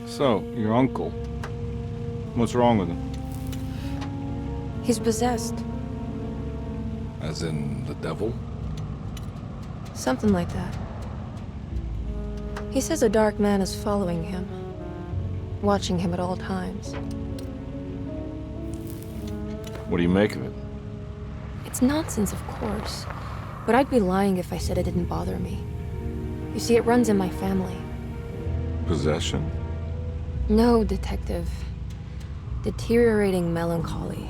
So, your uncle. What's wrong with him? He's possessed. As in the devil? Something like that. He says a dark man is following him, watching him at all times. What do you make of it? It's nonsense, of course, but I'd be lying if I said it didn't bother me. You see, it runs in my family. Possession? No, Detective. Deteriorating melancholy.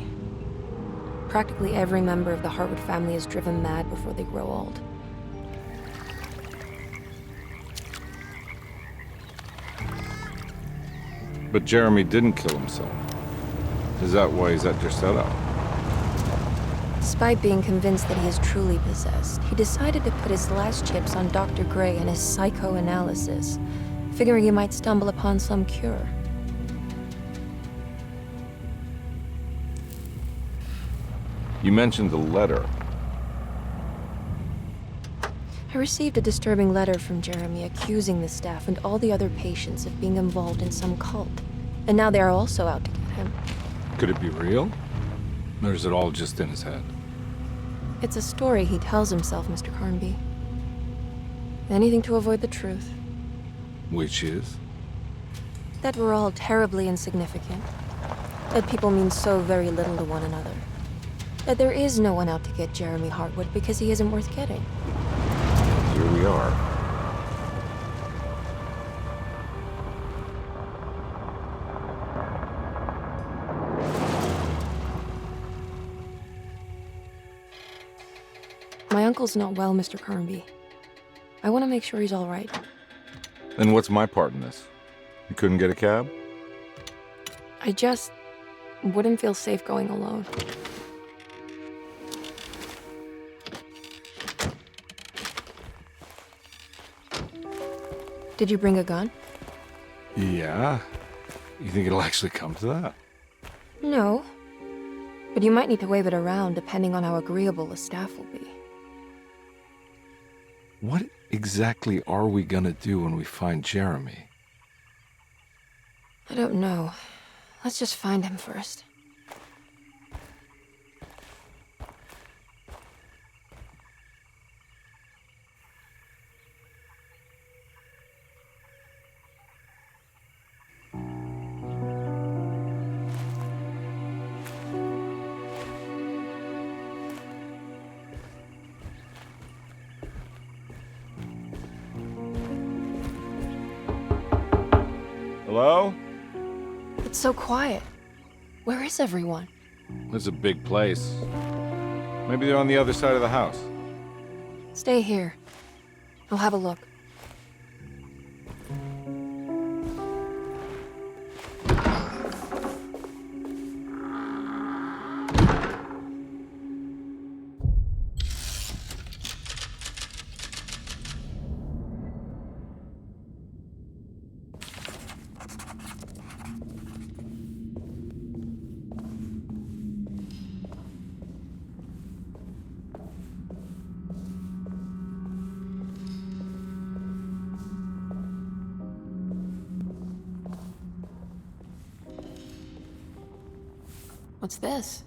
Practically every member of the Hartwood family is driven mad before they grow old. But Jeremy didn't kill himself. Is that why he's at your setup? Despite being convinced that he is truly possessed, he decided to put his last chips on Dr. Gray and his psychoanalysis, figuring he might stumble upon some cure. You mentioned the letter. I received a disturbing letter from Jeremy accusing the staff and all the other patients of being involved in some cult. And now they are also out to get him. Could it be real? Or is it all just in his head? It's a story he tells himself, Mr. Carnby. Anything to avoid the truth. Which is? That we're all terribly insignificant. That people mean so very little to one another. That there is no one out to get Jeremy Hartwood because he isn't worth getting. Here we are. My uncle's not well, Mr. Carnby. I want to make sure he's all right. Then what's my part in this? You couldn't get a cab? I just wouldn't feel safe going alone. Did you bring a gun? Yeah. You think it'll actually come to that? No. But you might need to wave it around depending on how agreeable the staff will be. What exactly are we gonna do when we find Jeremy? I don't know. Let's just find him first. Hello? It's so quiet. Where is everyone? This is a big place. Maybe they're on the other side of the house. Stay here. I'll have a look. What's this?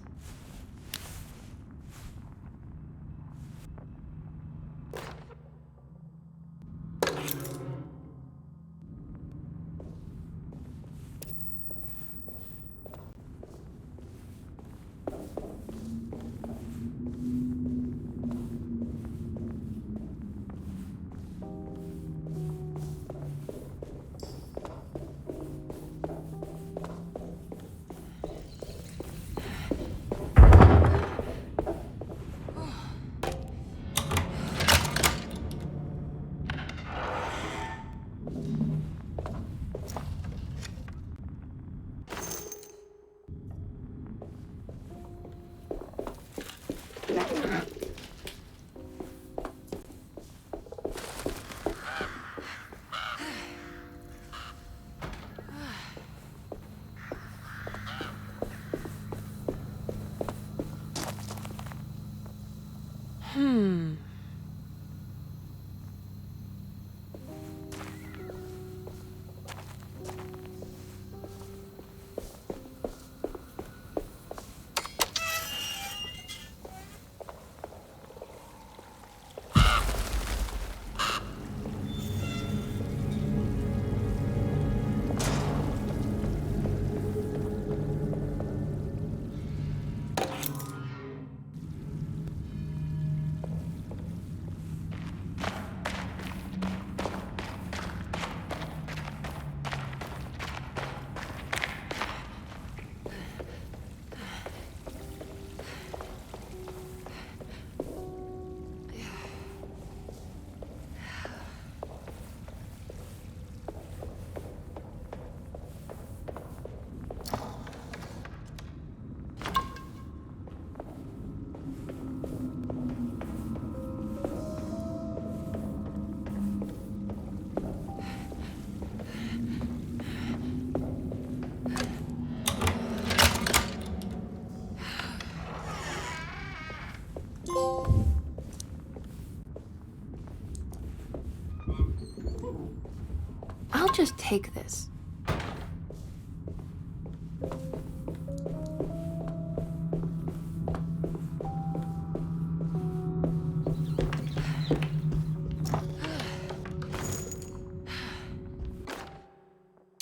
can't just take this.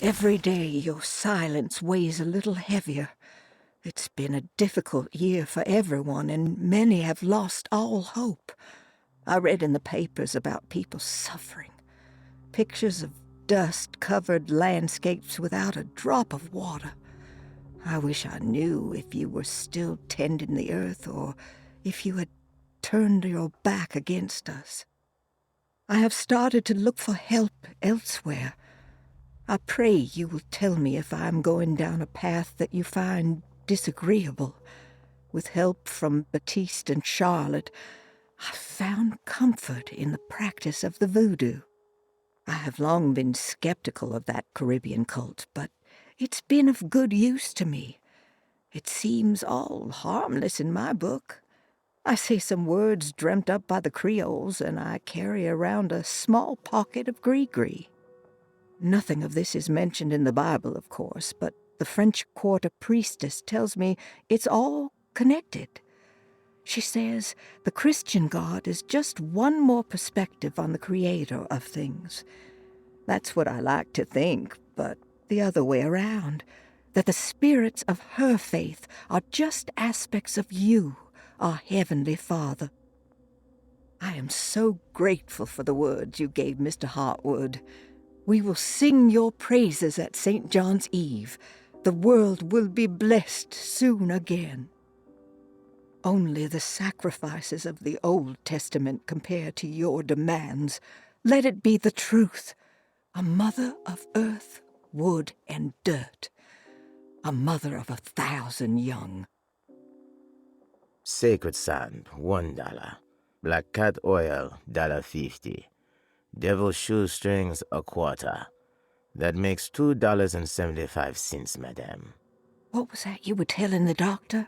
Every day your silence weighs a little heavier. It's been a difficult year for everyone, and many have lost all hope. I read in the papers about people suffering. Pictures of dust-covered landscapes without a drop of water. I wish I knew if you were still tending the earth or if you had turned your back against us. I have started to look for help elsewhere. I pray you will tell me if I am going down a path that you find disagreeable. With help from Baptiste and Charlotte, I found comfort in the practice of the voodoo. I have long been skeptical of that Caribbean cult, but it's been of good use to me. It seems all harmless in my book. I say some words dreamt up by the Creoles, and I carry around a small pocket of gree-gree. Nothing of this is mentioned in the Bible, of course, but the French Quarter priestess tells me it's all connected. She says the Christian God is just one more perspective on the creator of things. That's what I like to think, but the other way around, that the spirits of her faith are just aspects of you, our Heavenly Father. I am so grateful for the words you gave Mr. Hartwood. We will sing your praises at St. John's Eve. The world will be blessed soon again. Only the sacrifices of the Old Testament compare to your demands. Let it be the truth. A mother of earth, wood, and dirt. A mother of 1,000 young. Sacred sand, $1. Black cat oil, $1.50. Devil shoestrings, a quarter. That makes $2.75, madame. What was that you were telling the doctor?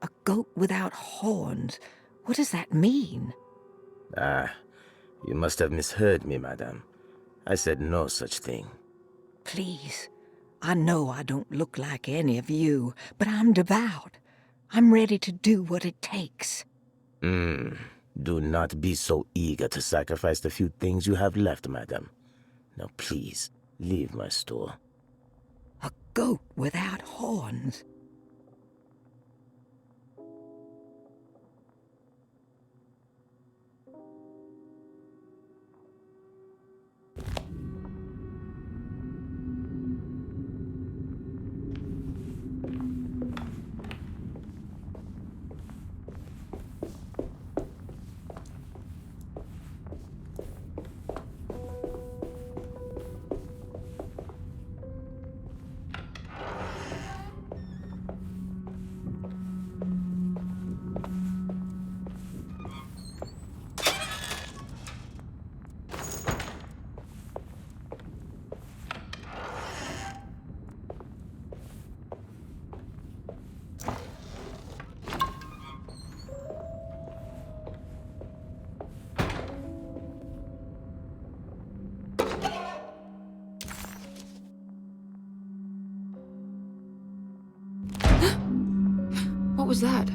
A goat without horns. What does that mean? You must have misheard me, madame. I said no such thing. Please, I know I don't look like any of you, but I'm devout. I'm ready to do what it takes. Do not be so eager to sacrifice the few things you have left, madam. Now please, leave my store. A goat without horns. What was that?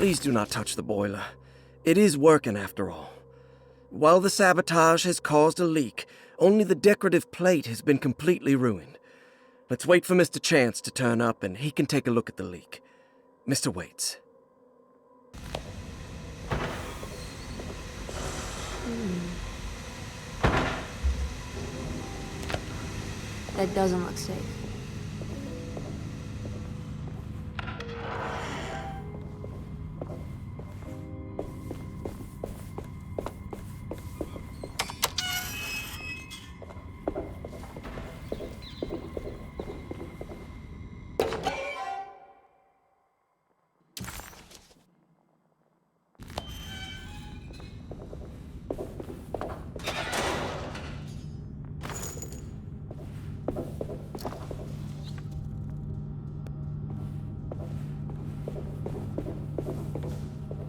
Please do not touch the boiler. It is working after all. While the sabotage has caused a leak, only the decorative plate has been completely ruined. Let's wait for Mr. Chance to turn up and he can take a look at the leak. Mr. Waits. That doesn't look safe.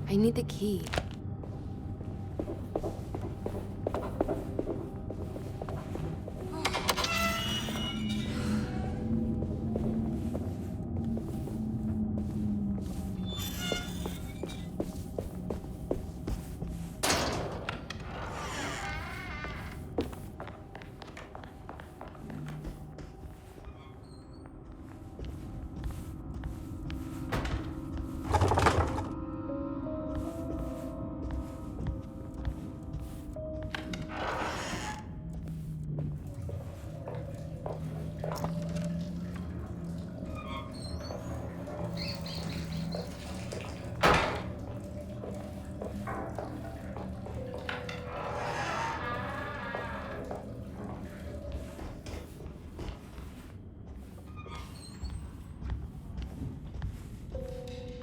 I need the key.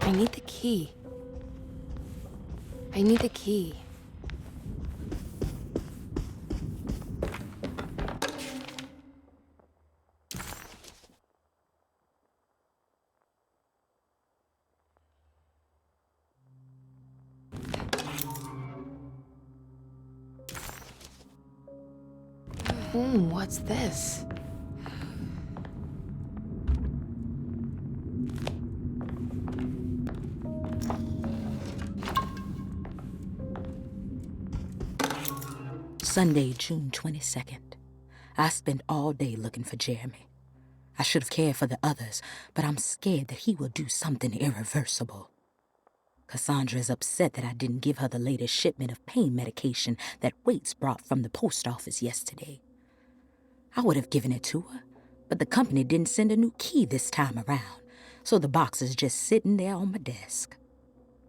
I need the key. I need the key. What's this? Sunday, June 22nd. I spent all day looking for Jeremy. I should have cared for the others, but I'm scared that he will do something irreversible. Cassandra is upset that I didn't give her the latest shipment of pain medication that Waits brought from the post office yesterday. I would have given it to her, but the company didn't send a new key this time around, so the box is just sitting there on my desk.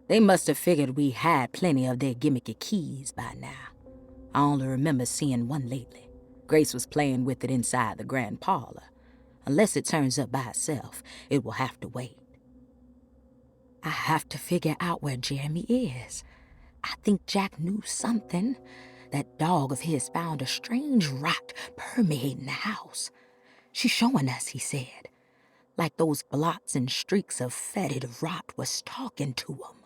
They must have figured we had plenty of their gimmicky keys by now. I only remember seeing one lately. Grace was playing with it inside the grand parlor. Unless it turns up by itself, it will have to wait. I have to figure out where Jeremy is. I think Jack knew something. That dog of his found a strange rot permeating the house. She's showing us, he said. Like those blots and streaks of fetid rot was talking to him.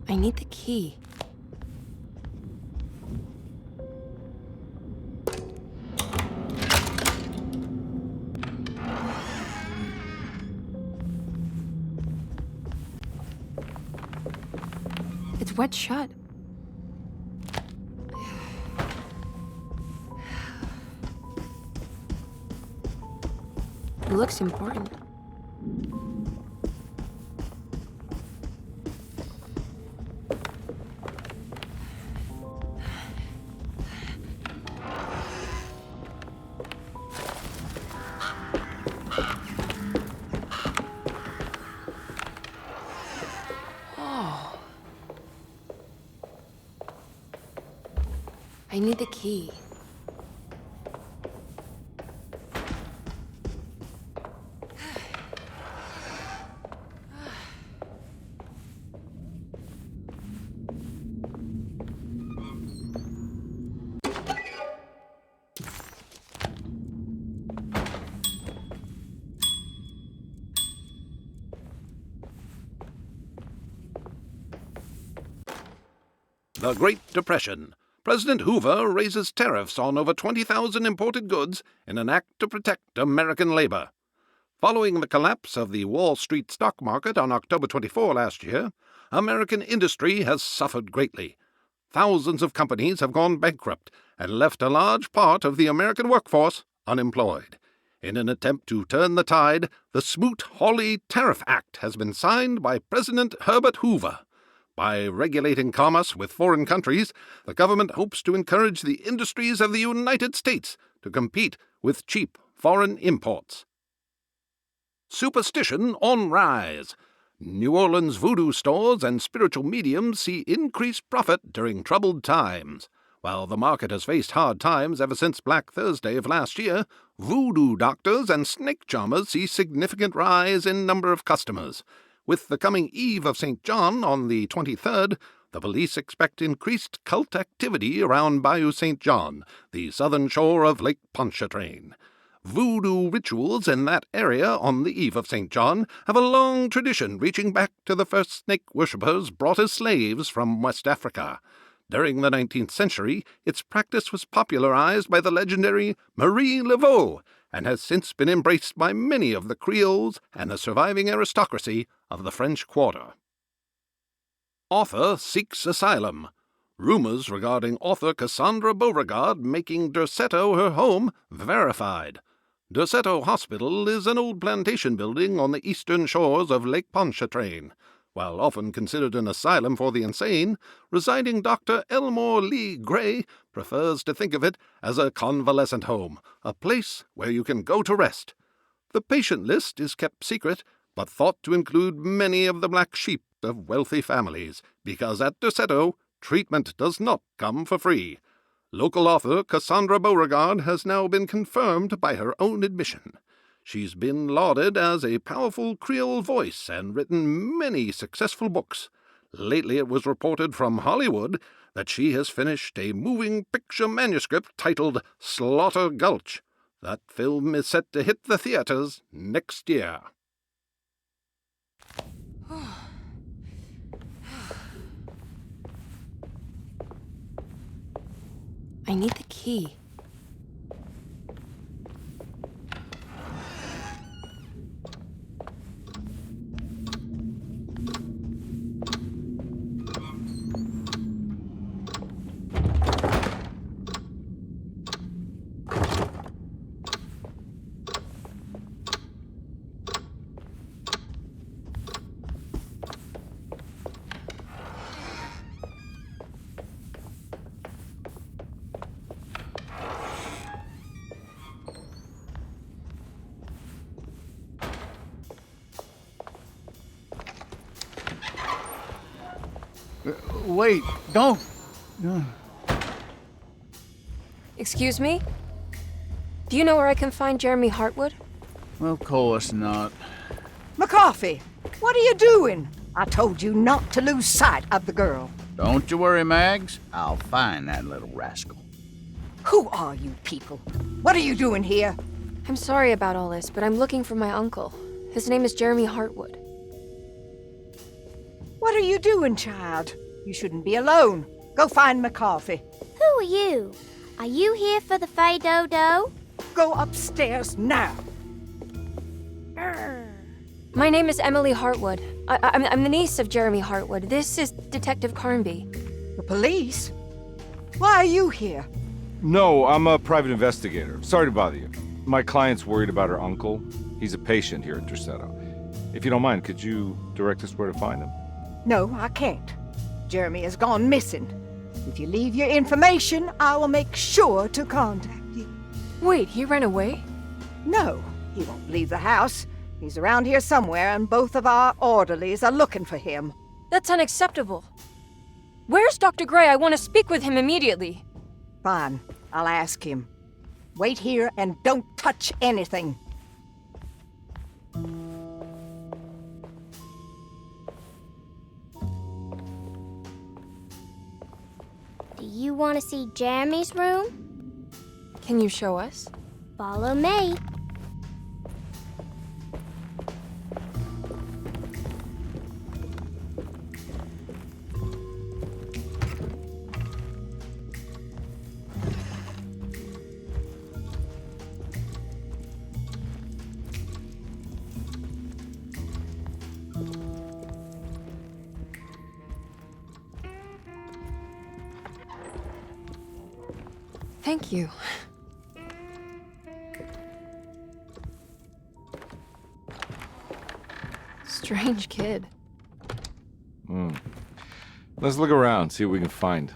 I need the key. It's wet shut. It looks important. I need the key. The Great Depression. President Hoover raises tariffs on over 20,000 imported goods in an act to protect American labor. Following the collapse of the Wall Street stock market on October 24 last year, American industry has suffered greatly. Thousands of companies have gone bankrupt and left a large part of the American workforce unemployed. In an attempt to turn the tide, the Smoot-Hawley Tariff Act has been signed by President Herbert Hoover. By regulating commerce with foreign countries, the government hopes to encourage the industries of the United States to compete with cheap foreign imports. Superstition on rise. New Orleans voodoo stores and spiritual mediums see increased profit during troubled times. While the market has faced hard times ever since Black Thursday of last year, voodoo doctors and snake charmers see significant rise in number of customers. With the coming Eve of St. John on the 23rd, the police expect increased cult activity around Bayou St. John, the southern shore of Lake Pontchartrain. Voodoo rituals in that area on the Eve of St. John have a long tradition reaching back to the first snake worshippers brought as slaves from West Africa. During the 19th century, its practice was popularized by the legendary Marie Laveau and has since been embraced by many of the Creoles and the surviving aristocracy of the French Quarter. Author seeks asylum. Rumors regarding author Cassandra Beauregard making Derceto her home verified. Derceto Hospital is an old plantation building on the eastern shores of Lake Pontchartrain. While often considered an asylum for the insane, residing Dr. Elmore Lee Gray prefers to think of it as a convalescent home, a place where you can go to rest. The patient list is kept secret, but thought to include many of the black sheep of wealthy families, because at Derceto, treatment does not come for free. Local author Cassandra Beauregard has now been confirmed by her own admission. She's been lauded as a powerful Creole voice and written many successful books. Lately it was reported from Hollywood that she has finished a moving picture manuscript titled Slaughter Gulch. That film is set to hit the theaters next year. I need the key. Wait, don't. Excuse me? Do you know where I can find Jeremy Hartwood? Of course not. McCarthy, what are you doing? I told you not to lose sight of the girl. Don't you worry, Mags. I'll find that little rascal. Who are you people? What are you doing here? I'm sorry about all this, but I'm looking for my uncle. His name is Jeremy Hartwood. What are you doing, child? You shouldn't be alone. Go find McCarthy. Who are you? Are you here for the Fay Dodo? Go upstairs now. My name is Emily Hartwood. I'm the niece of Jeremy Hartwood. This is Detective Carnby. The police? Why are you here? No, I'm a private investigator. Sorry to bother you. My client's worried about her uncle. He's a patient here at Derceto. If you don't mind, could you direct us where to find him? No, I can't. Jeremy has gone missing. If you leave your information, I will make sure to contact you. Wait, he ran away? No, he won't leave the house. He's around here somewhere, and both of our orderlies are looking for him. That's unacceptable. Where's Dr. Gray? I want to speak with him immediately. Fine, I'll ask him. Wait here and don't touch anything. Do you want to see Jeremy's room? Can you show us? Follow me. Thank you. Strange kid. Let's look around, see what we can find.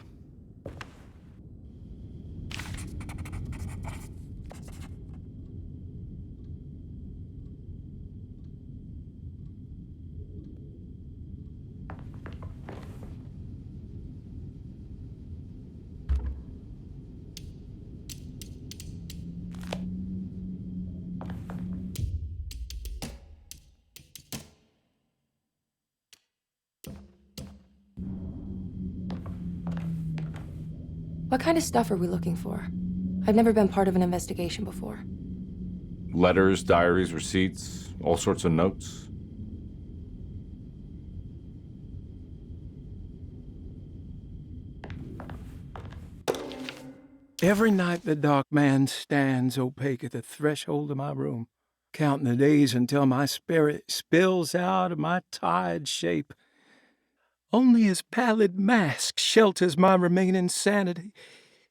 What kind of stuff are we looking for? I've never been part of an investigation before. Letters, diaries, receipts, all sorts of notes. Every night the dark man stands opaque at the threshold of my room, counting the days until my spirit spills out of my tired shape. Only his pallid mask shelters my remaining sanity.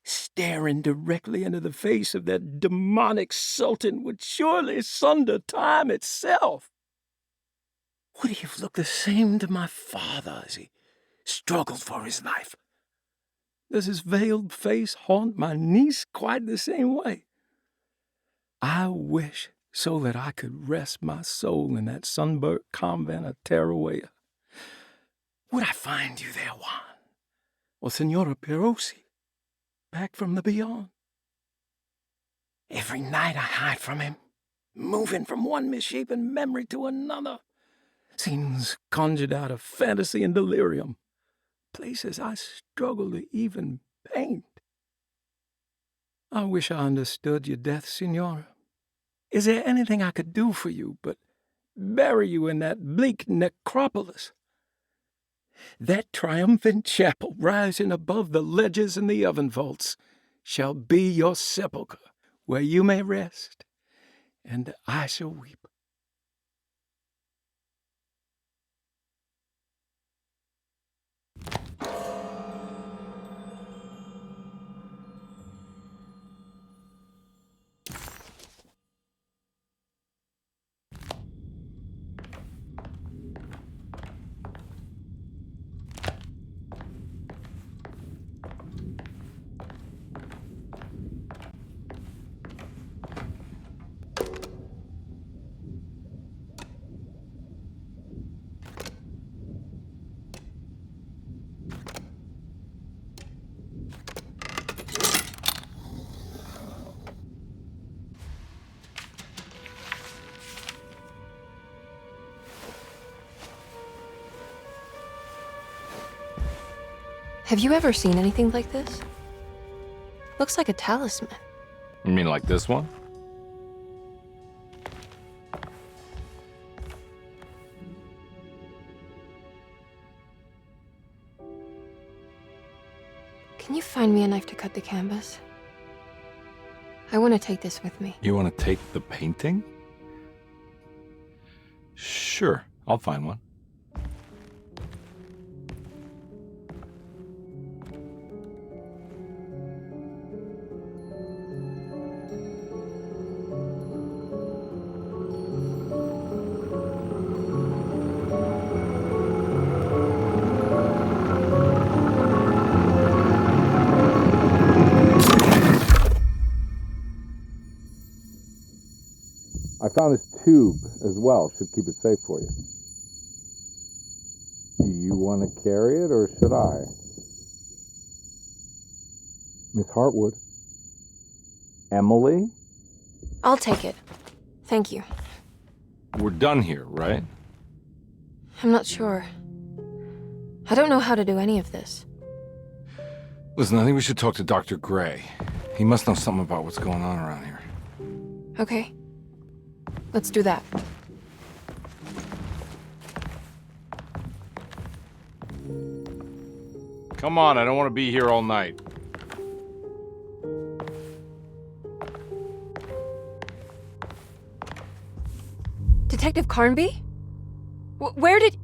Staring directly into the face of that demonic sultan would surely sunder time itself. Would he have looked the same to my father as he struggled for his life? Does his veiled face haunt my niece quite the same way? I wish so that I could rest my soul in that sunburnt convent of Teruel. Would I find you there, Juan? Or Senora Perosi, back from the beyond? Every night I hide from him, moving from one misshapen memory to another. Scenes conjured out of fantasy and delirium. Places I struggle to even paint. I wish I understood your death, Senora. Is there anything I could do for you but bury you in that bleak necropolis? That triumphant chapel rising above the ledges and the oven vaults shall be your sepulchre, where you may rest, and I shall weep. Have you ever seen anything like this? Looks like a talisman. You mean like this one? Can you find me a knife to cut the canvas? I want to take this with me. You want to take the painting? Sure, I'll find one. I found this tube as well. Should keep it safe for you. Do you want to carry it, or should I? Miss Hartwood? Emily? I'll take it. Thank you. We're done here, right? I'm not sure. I don't know how to do any of this. Listen, I think we should talk to Dr. Gray. He must know something about what's going on around here. Okay. Let's do that. Come on, I don't want to be here all night. Detective Carnby? Where did...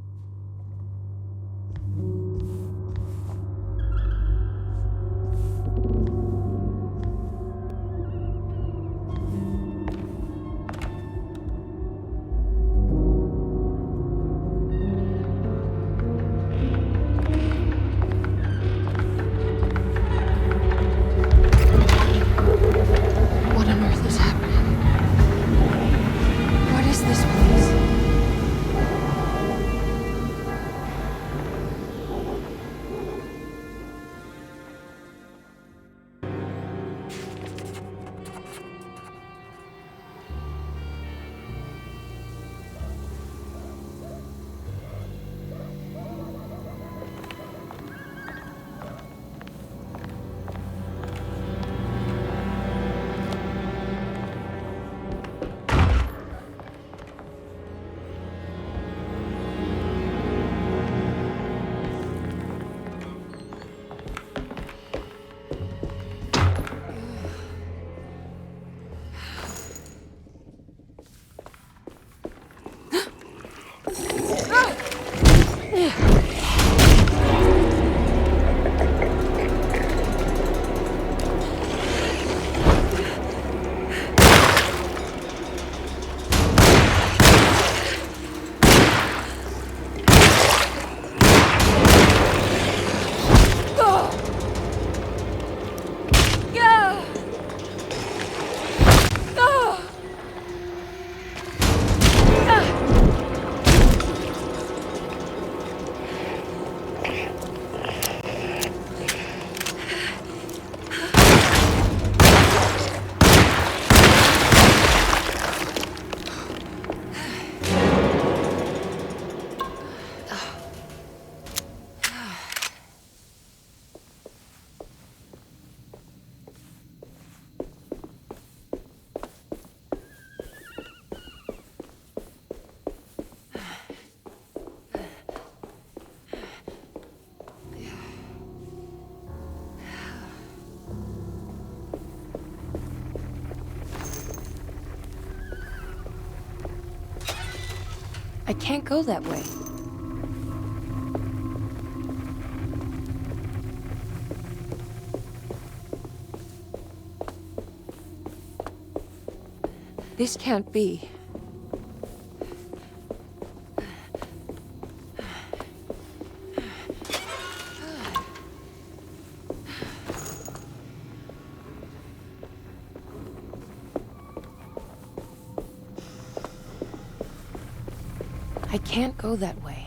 can't go that way. This can't be. I can't go that way.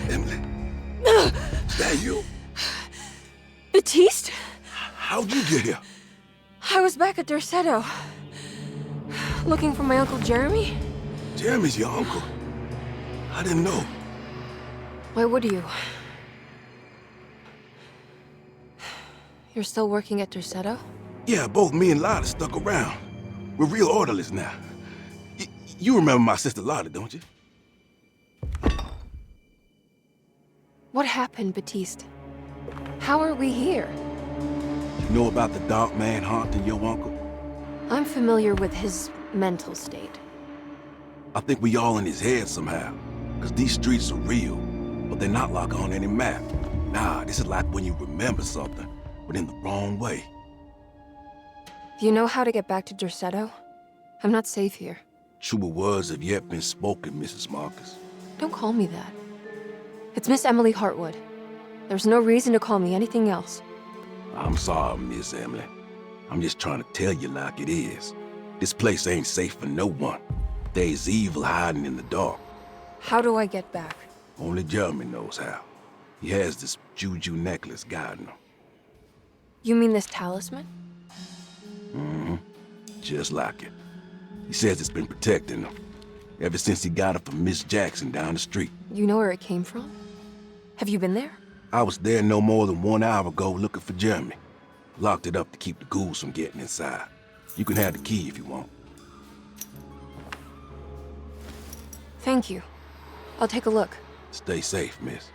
Emily, is that you? Baptiste? How'd you get here? I was back at Dorsetto. Looking for my Uncle Jeremy? Jeremy's your uncle. I didn't know. Why would you? You're still working at Dorsetto? Yeah, both me and Lottie stuck around. We're real orderlies now. You remember my sister Lottie, don't you? What happened, Baptiste? How are we here? You know about the dark man haunting your uncle? I'm familiar with his mental state. I think we all in his head somehow. Because these streets are real, but they're not like on any map. Nah, this is like when you remember something, but in the wrong way. Do you know how to get back to Dorsetto? I'm not safe here. Truer words have yet been spoken, Mrs. Marcus. Don't call me that. It's Miss Emily Hartwood. There's no reason to call me anything else. I'm sorry, Miss Emily. I'm just trying to tell you like it is. This place ain't safe for no one. There's evil hiding in the dark. How do I get back? Only Jeremy knows how. He has this juju necklace guiding him. You mean this talisman? Mm-hmm. Just like it. He says it's been protecting him ever since he got it from Miss Jackson down the street. You know where it came from? Have you been there? I was there no more than 1 hour ago looking for Jeremy. Locked it up to keep the ghouls from getting inside. You can have the key if you want. Thank you. I'll take a look. Stay safe, miss.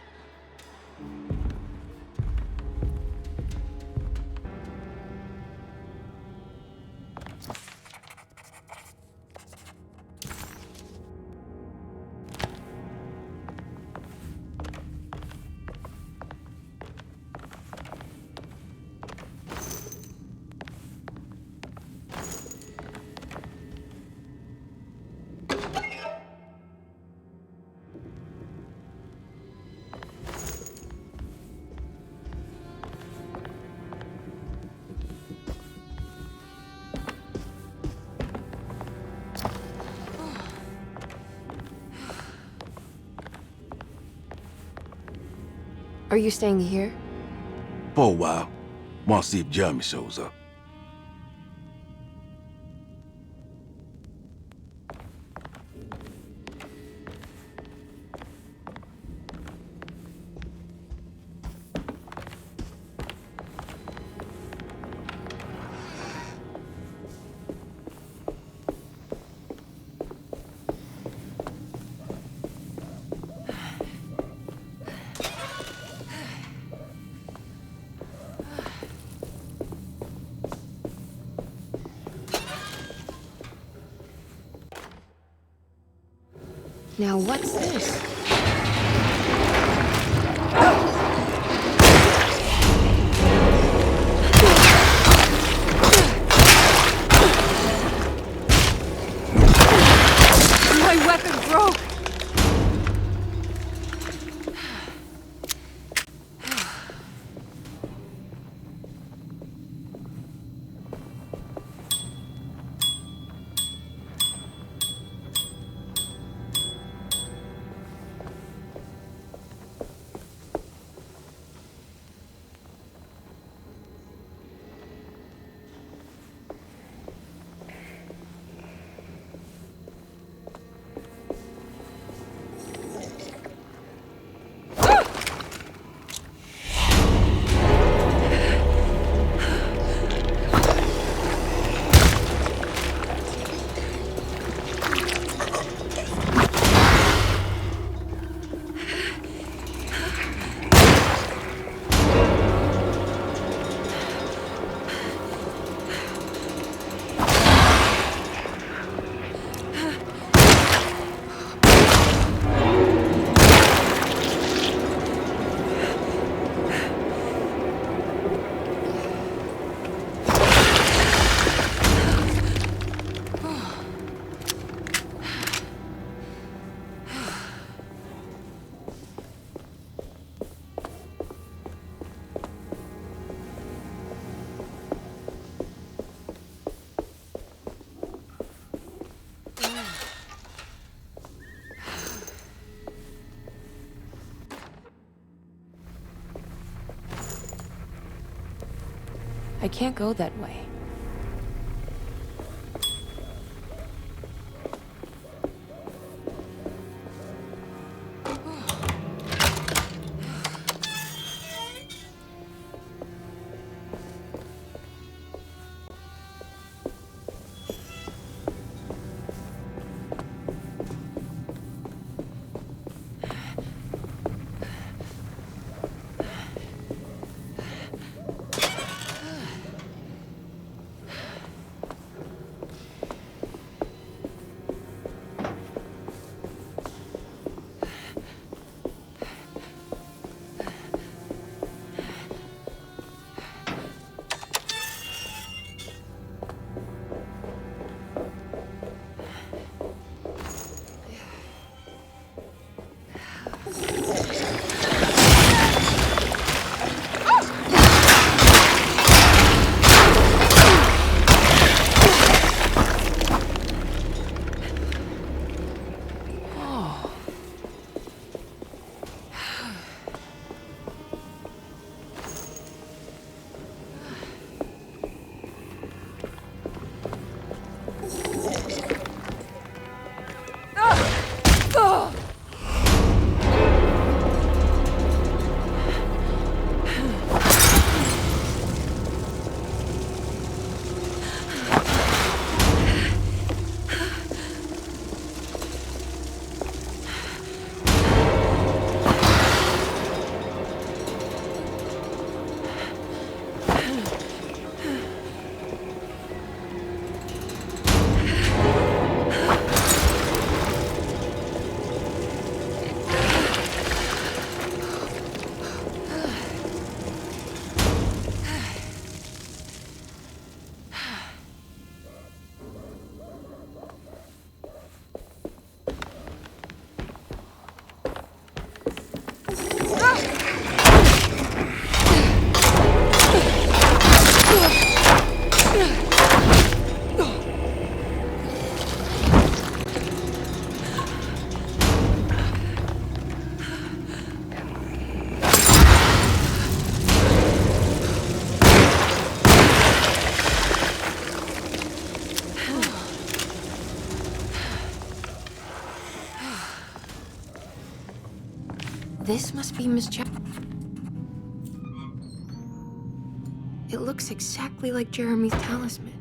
Are you staying here? For a while. Want to see if Jeremy shows up. Now what's this? My weapon broke! I can't go that way. This must be Miss It looks exactly like Jeremy's talisman.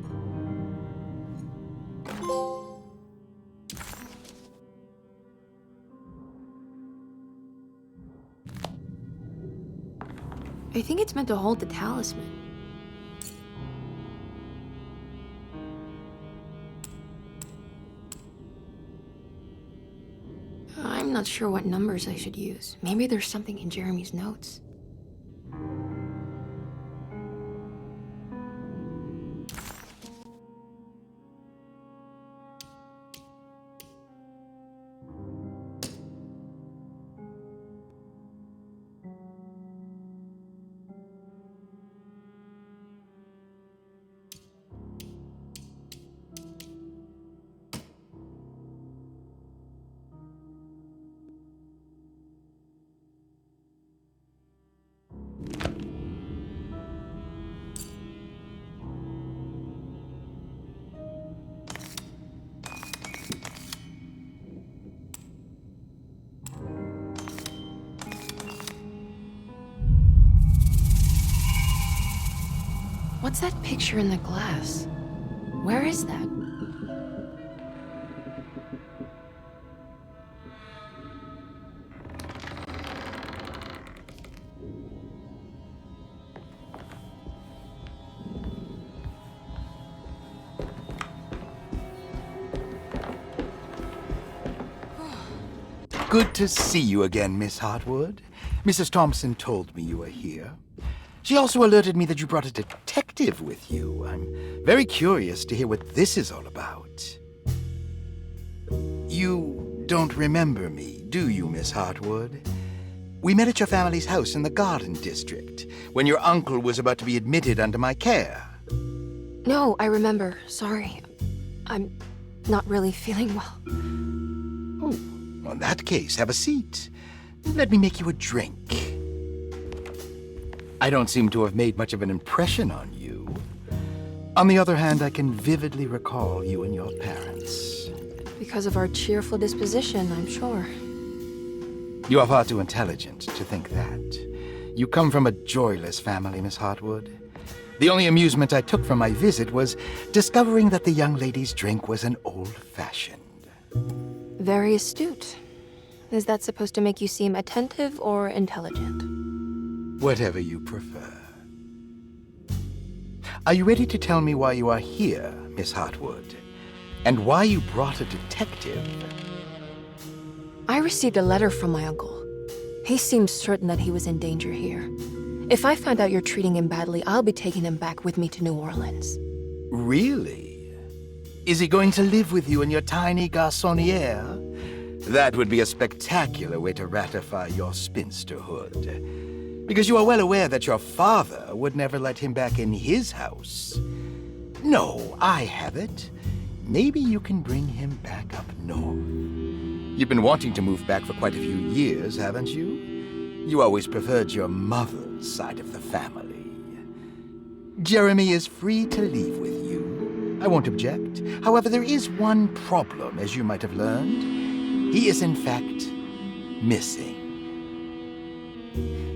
I think it's meant to hold the talisman. I'm not sure what numbers I should use. Maybe there's something in Jeremy's notes. What's that picture in the glass? Where is that? Good to see you again, Miss Hartwood. Mrs. Thompson told me you were here. She also alerted me that you brought a detective with you. I'm very curious to hear what this is all about. You don't remember me, do you, Miss Hartwood? We met at your family's house in the Garden District, when your uncle was about to be admitted under my care. No, I remember. Sorry. I'm not really feeling well. Oh, well, in that case, have a seat. Let me make you a drink. I don't seem to have made much of an impression on you. On the other hand, I can vividly recall you and your parents. Because of our cheerful disposition, I'm sure. You are far too intelligent to think that. You come from a joyless family, Miss Hartwood. The only amusement I took from my visit was discovering that the young lady's drink was an old-fashioned. Very astute. Is that supposed to make you seem attentive or intelligent? Whatever you prefer. Are you ready to tell me why you are here, Miss Hartwood? And why you brought a detective? I received a letter from my uncle. He seems certain that he was in danger here. If I find out you're treating him badly, I'll be taking him back with me to New Orleans. Really? Is he going to live with you in your tiny garçonniere? That would be a spectacular way to ratify your spinsterhood. Because you are well aware that your father would never let him back in his house. No, I have it. Maybe you can bring him back up north. You've been wanting to move back for quite a few years, haven't you? You always preferred your mother's side of the family. Jeremy is free to leave with you. I won't object. However, there is one problem, as you might have learned. He is, in fact, missing.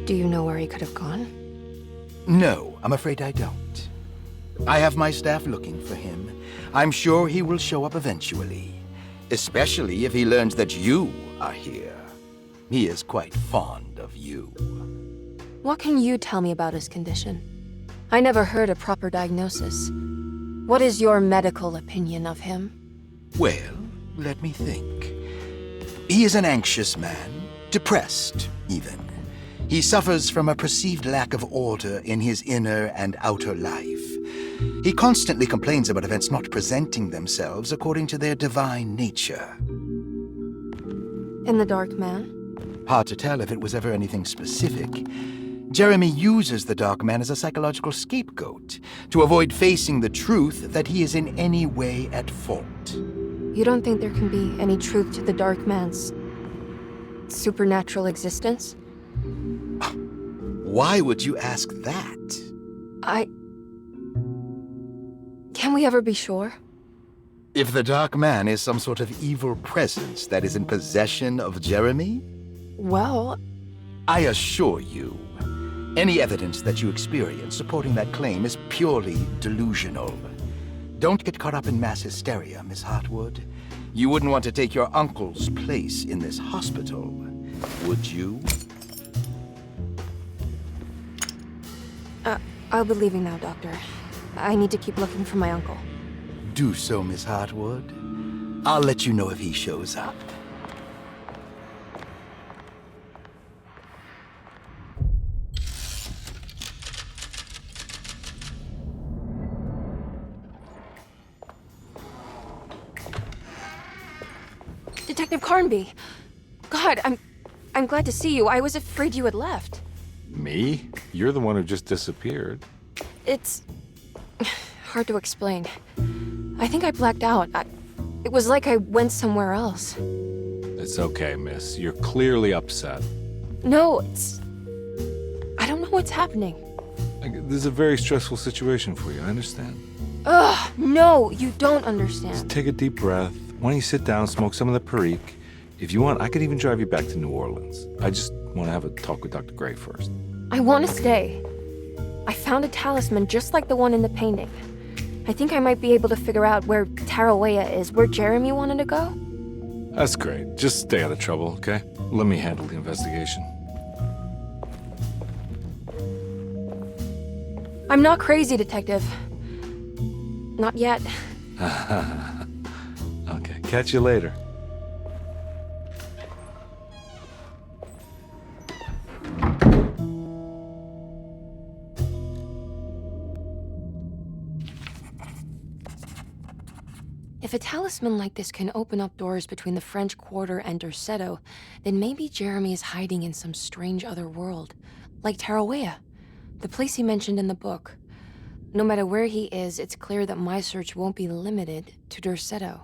Do you know where he could have gone? No, I'm afraid I don't. I have my staff looking for him. I'm sure he will show up eventually. Especially if he learns that you are here. He is quite fond of you. What can you tell me about his condition? I never heard a proper diagnosis. What is your medical opinion of him? Well, let me think. He is an anxious man, depressed, even. He suffers from a perceived lack of order in his inner and outer life. He constantly complains about events not presenting themselves according to their divine nature. And the Dark Man? Hard to tell if it was ever anything specific. Jeremy uses the Dark Man as a psychological scapegoat to avoid facing the truth that he is in any way at fault. You don't think there can be any truth to the Dark Man's supernatural existence? Why would you ask that? Can we ever be sure? If the Dark Man is some sort of evil presence that is in possession of Jeremy? Well, I assure you, any evidence that you experience supporting that claim is purely delusional. Don't get caught up in mass hysteria, Miss Hartwood. You wouldn't want to take your uncle's place in this hospital, would you? I'll be leaving now, Doctor. I need to keep looking for my uncle. Do so, Miss Hartwood. I'll let you know if he shows up. Detective Carnby! God, I'm glad to see you. I was afraid you had left. Me? You're the one who just disappeared. It's hard to explain. I think I blacked out. It was like I went somewhere else. It's okay, miss. You're clearly upset. No, I don't know what's happening. This is a very stressful situation for you, I understand. Ugh, no, you don't understand. Just take a deep breath. Why don't you sit down, smoke some of the Perique? If you want, I could even drive you back to New Orleans. I just want to have a talk with Dr. Gray first. I want to stay. I found a talisman just like the one in the painting. I think I might be able to figure out where Tarawea is, where Jeremy wanted to go. That's great. Just stay out of trouble, okay? Let me handle the investigation. I'm not crazy, Detective. Not yet. Okay, catch you later. If a talisman like this can open up doors between the French Quarter and Derceto, then maybe Jeremy is hiding in some strange other world, like Tarawea, the place he mentioned in the book. No matter where he is, it's clear that my search won't be limited to Derceto.